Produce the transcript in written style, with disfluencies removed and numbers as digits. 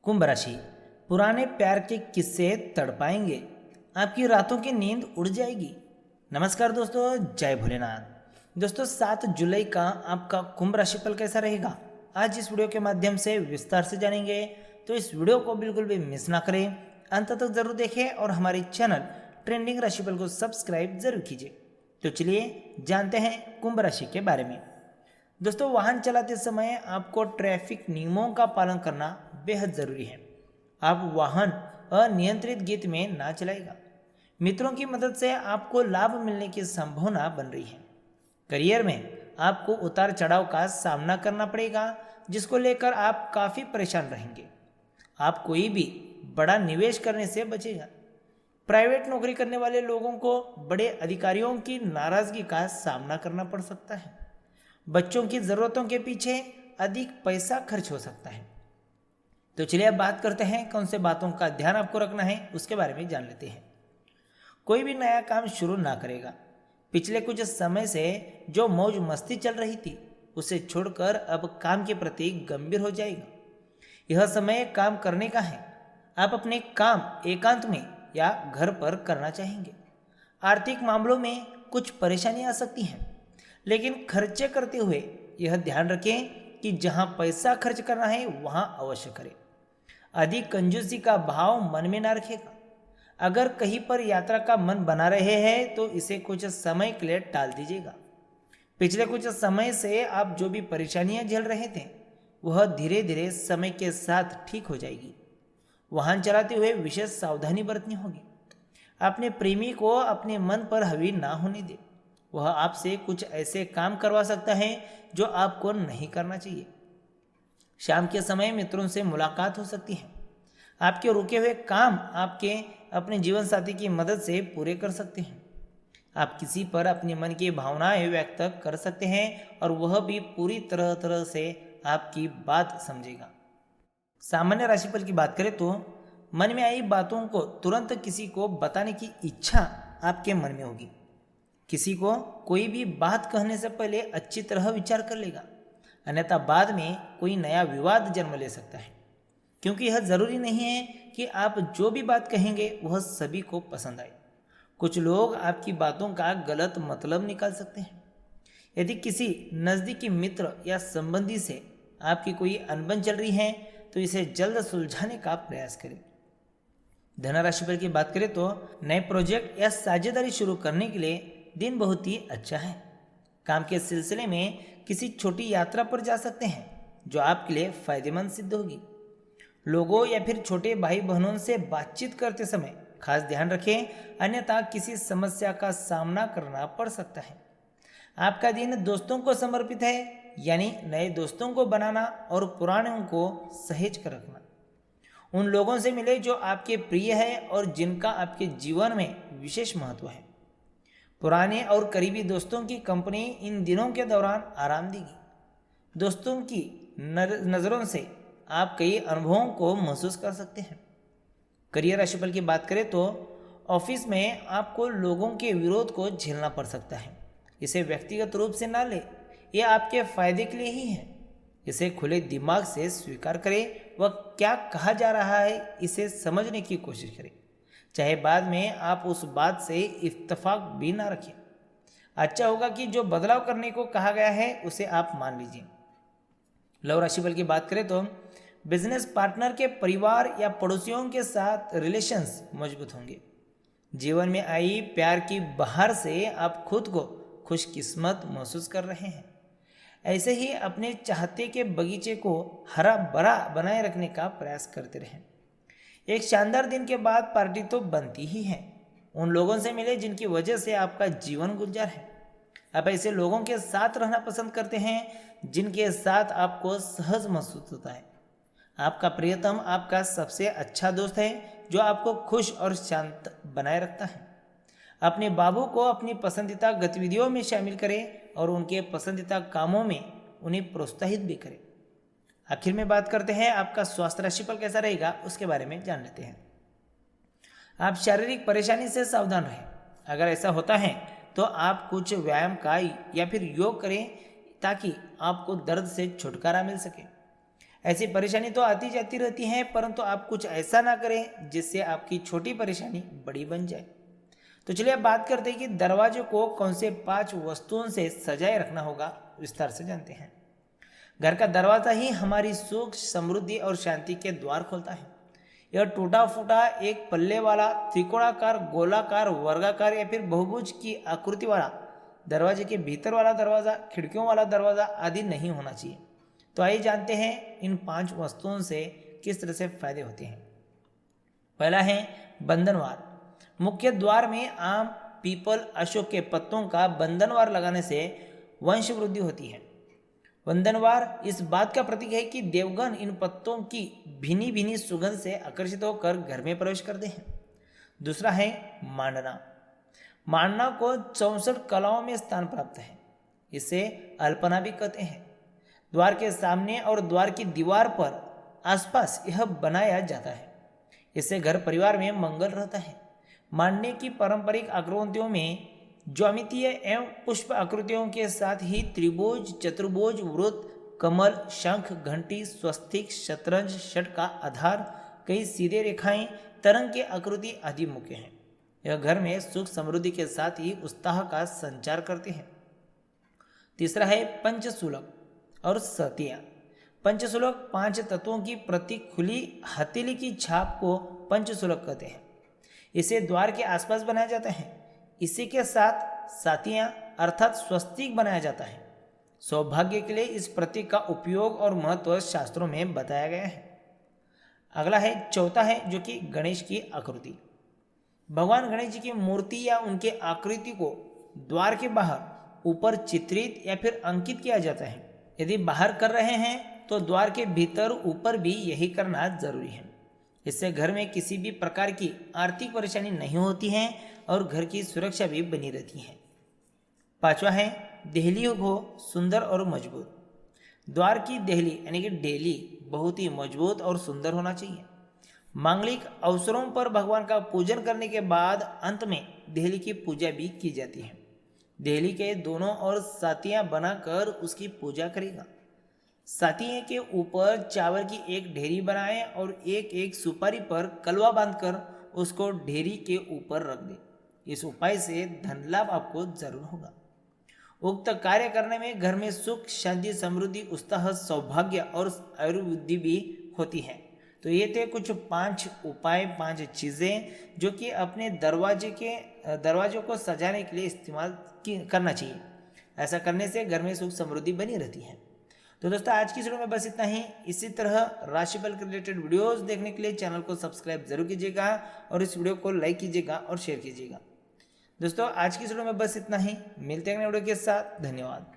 कुंभ राशि, पुराने प्यार के किस्से तड़पाएंगे, आपकी रातों की नींद उड़ जाएगी। नमस्कार दोस्तों, जय भोलेनाथ। दोस्तों 7 जुलाई का आपका कुंभ राशिफल कैसा रहेगा, आज इस वीडियो के माध्यम से विस्तार से जानेंगे। तो इस वीडियो को बिल्कुल भी मिस ना करें, अंत तक जरूर देखें और हमारे चैनल ट्रेंडिंग राशिफल को सब्सक्राइब जरूर कीजिए। तो चलिए जानते हैं कुंभ राशि के बारे में। दोस्तों वाहन चलाते समय आपको ट्रैफिक नियमों का पालन करना बेहद ज़रूरी है। आप वाहन अनियंत्रित गति में ना चलाएगा। मित्रों की मदद से आपको लाभ मिलने की संभावना बन रही है। करियर में आपको उतार चढ़ाव का सामना करना पड़ेगा, जिसको लेकर आप काफ़ी परेशान रहेंगे। आप कोई भी बड़ा निवेश करने से बचेगा। प्राइवेट नौकरी करने वाले लोगों को बड़े अधिकारियों की नाराज़गी का सामना करना पड़ सकता है। बच्चों की ज़रूरतों के पीछे अधिक पैसा खर्च हो सकता है। तो चलिए अब बात करते हैं कौन से बातों का ध्यान आपको रखना है, उसके बारे में जान लेते हैं। कोई भी नया काम शुरू ना करेगा। पिछले कुछ समय से जो मौज मस्ती चल रही थी उसे छोड़कर अब काम के प्रति गंभीर हो जाएगा। यह समय काम करने का है। आप अपने काम एकांत में या घर पर करना चाहेंगे। आर्थिक मामलों में कुछ परेशानियां आ सकती हैं, लेकिन खर्चे करते हुए यह ध्यान रखें कि जहां पैसा खर्च करना है वहां अवश्य करें। अधिक कंजूसी का भाव मन में ना रखेगा। अगर कहीं पर यात्रा का मन बना रहे हैं तो इसे कुछ समय के लिए टाल दीजिएगा। पिछले कुछ समय से आप जो भी परेशानियां झेल रहे थे वह धीरे धीरे समय के साथ ठीक हो जाएगी। वाहन चलाते हुए विशेष सावधानी बरतनी होगी। अपने प्रेमी को अपने मन पर हावी ना होने दें। वह आपसे कुछ ऐसे काम करवा सकता है जो आपको नहीं करना चाहिए। शाम के समय मित्रों से मुलाकात हो सकती है। आपके रुके हुए काम आपके अपने जीवन साथी की मदद से पूरे कर सकते हैं। आप किसी पर अपने मन की भावनाएं व्यक्त कर सकते हैं और वह भी पूरी तरह से आपकी बात समझेगा। सामान्य राशिफल की बात करें तो मन में आई बातों को तुरंत किसी को बताने की इच्छा आपके मन में होगी। किसी को कोई भी बात कहने से पहले अच्छी तरह विचार कर लेगा, अन्यथा बाद में कोई नया विवाद जन्म ले सकता है। क्योंकि यह ज़रूरी नहीं है कि आप जो भी बात कहेंगे वह सभी को पसंद आए। कुछ लोग आपकी बातों का गलत मतलब निकाल सकते हैं। यदि किसी नज़दीकी मित्र या संबंधी से आपकी कोई अनबन चल रही है तो इसे जल्द सुलझाने का प्रयास करें। धन राशिफल की बात करें तो नए प्रोजेक्ट या साझेदारी शुरू करने के लिए दिन बहुत ही अच्छा है। काम के सिलसिले में किसी छोटी यात्रा पर जा सकते हैं जो आपके लिए फायदेमंद सिद्ध होगी। लोगों या फिर छोटे भाई बहनों से बातचीत करते समय खास ध्यान रखें, अन्यथा किसी समस्या का सामना करना पड़ सकता है। आपका दिन दोस्तों को समर्पित है, यानी नए दोस्तों को बनाना और पुरानों को सहेज कर रखना। उन लोगों से मिले जो आपके प्रिय है और जिनका आपके जीवन में विशेष महत्व है। पुराने और करीबी दोस्तों की कंपनी इन दिनों के दौरान आराम देगी। दोस्तों की नज़रों से आप कई अनुभवों को महसूस कर सकते हैं। करियर राशिफल की बात करें तो ऑफिस में आपको लोगों के विरोध को झेलना पड़ सकता है। इसे व्यक्तिगत रूप से ना ले, यह आपके फायदे के लिए ही है। इसे खुले दिमाग से स्वीकार करें। वह क्या कहा जा रहा है इसे समझने की कोशिश करें, चाहे बाद में आप उस बात से इत्तेफाक भी ना रखें। अच्छा होगा कि जो बदलाव करने को कहा गया है उसे आप मान लीजिए। लव राशिफल की बात करें तो बिजनेस पार्टनर के परिवार या पड़ोसियों के साथ रिलेशंस मजबूत होंगे। जीवन में आई प्यार की बहार से आप खुद को खुशकिस्मत महसूस कर रहे हैं। ऐसे ही अपने चाहते के बगीचे को हरा भरा बनाए रखने का प्रयास करते रहें। एक शानदार दिन के बाद पार्टी तो बनती ही है। उन लोगों से मिले जिनकी वजह से आपका जीवन गुलजार है। आप ऐसे लोगों के साथ रहना पसंद करते हैं जिनके साथ आपको सहज महसूस होता है। आपका प्रियतम आपका सबसे अच्छा दोस्त है जो आपको खुश और शांत बनाए रखता है। अपने बाबू को अपनी पसंदीदा गतिविधियों में शामिल करें और उनके पसंदीदा कामों में उन्हें प्रोत्साहित भी करें। आखिर में बात करते हैं आपका स्वास्थ्य राशिफल कैसा रहेगा, उसके बारे में जान लेते हैं। आप शारीरिक परेशानी से सावधान रहें। अगर ऐसा होता है तो आप कुछ व्यायाम का या फिर योग करें ताकि आपको दर्द से छुटकारा मिल सके। ऐसी परेशानी तो आती जाती रहती है, परंतु आप कुछ ऐसा ना करें जिससे आपकी छोटी परेशानी बड़ी बन जाए। तो चलिए अब बात करते हैं कि दरवाजे को कौन से 5 वस्तुओं से सजाए रखना होगा, विस्तार से जानते हैं। घर का दरवाजा ही हमारी सुख, समृद्धि और शांति के द्वार खोलता है। यह टूटा फूटा, एक पल्ले वाला, त्रिकोणाकार, गोलाकार, वर्गाकार या फिर बहुभुज की आकृति वाला दरवाजे के भीतर वाला दरवाजा, खिड़कियों वाला दरवाजा आदि नहीं होना चाहिए। तो आइए जानते हैं इन 5 वस्तुओं से किस तरह से फायदे होते हैं। पहला है बंधनवार। मुख्य द्वार में आम, पीपल, अशोक के पत्तों का बंधनवार लगाने से वंश वृद्धि होती है। बंधनवार इस बात का प्रतीक है कि देवगण इन पत्तों की भीनी भीनी सुगंध से आकर्षित होकर घर में प्रवेश करते हैं। दूसरा है मांडना। मांडना को 64 कलाओं में स्थान प्राप्त है। इसे अल्पना भी कहते हैं। द्वार के सामने और द्वार की दीवार पर आसपास यह बनाया जाता है। इससे घर परिवार में मंगल रहता है। मांडने की पारंपरिक आकृतियों में ज्यामितीय एवं पुष्प आकृतियों के साथ ही त्रिभुज, चतुर्भुज, वृत्त, कमल, शंख, घंटी, स्वस्तिक, शतरंज, षट का आधार, कई सीधे रेखाएं, तरंग के आकृति आदि मुख्य हैं। यह घर में सुख समृद्धि के साथ ही उत्साह का संचार करते हैं। तीसरा है पंचशूलक और सतिया। पंचशूलक 5 तत्वों की प्रतीक खुली हथेली की छाप को पंचशूलक कहते हैं। इसे द्वार के आसपास बनाया जाता है। इसी के साथ सातियां अर्थात स्वस्तिक बनाया जाता है। सौभाग्य के लिए इस प्रतीक का उपयोग और महत्व शास्त्रों में बताया गया है। अगला है चौथा है जो कि गणेश की आकृति। भगवान गणेश जी की मूर्ति या उनके आकृति को द्वार के बाहर ऊपर चित्रित या फिर अंकित किया जाता है। यदि बाहर कर रहे हैं तो द्वार के भीतर ऊपर भी यही करना जरूरी है। इससे घर में किसी भी प्रकार की आर्थिक परेशानी नहीं होती है और घर की सुरक्षा भी बनी रहती है। पांचवा है देहली हो सुंदर और मजबूत। द्वार की देहली यानी कि डेली बहुत ही मजबूत और सुंदर होना चाहिए। मांगलिक अवसरों पर भगवान का पूजन करने के बाद अंत में देहली की पूजा भी की जाती है। देहली के दोनों ओर सातियां बनाकर उसकी पूजा करेगा। सातिये के ऊपर चावल की एक ढेरी बनाएं और एक एक सुपारी पर कलवा बांधकर उसको ढेरी के ऊपर रख दें। इस उपाय से धन लाभ आपको जरूर होगा। उक्त कार्य करने में घर में सुख, शांति, समृद्धि, उत्साह, सौभाग्य और आयुर्वृद्धि भी होती है। तो ये थे कुछ 5 उपाय, 5 चीज़ें जो कि अपने दरवाजों को सजाने के लिए इस्तेमाल करना चाहिए। ऐसा करने से घर में सुख समृद्धि बनी रहती है। तो दोस्तों आज की वीडियो में बस इतना ही। इसी तरह राशिफल के रिलेटेड वीडियोस देखने के लिए चैनल को सब्सक्राइब जरूर कीजिएगा और इस वीडियो को लाइक कीजिएगा और शेयर कीजिएगा। दोस्तों आज की वीडियो में बस इतना ही। मिलते हैं अगले वीडियो के साथ। धन्यवाद।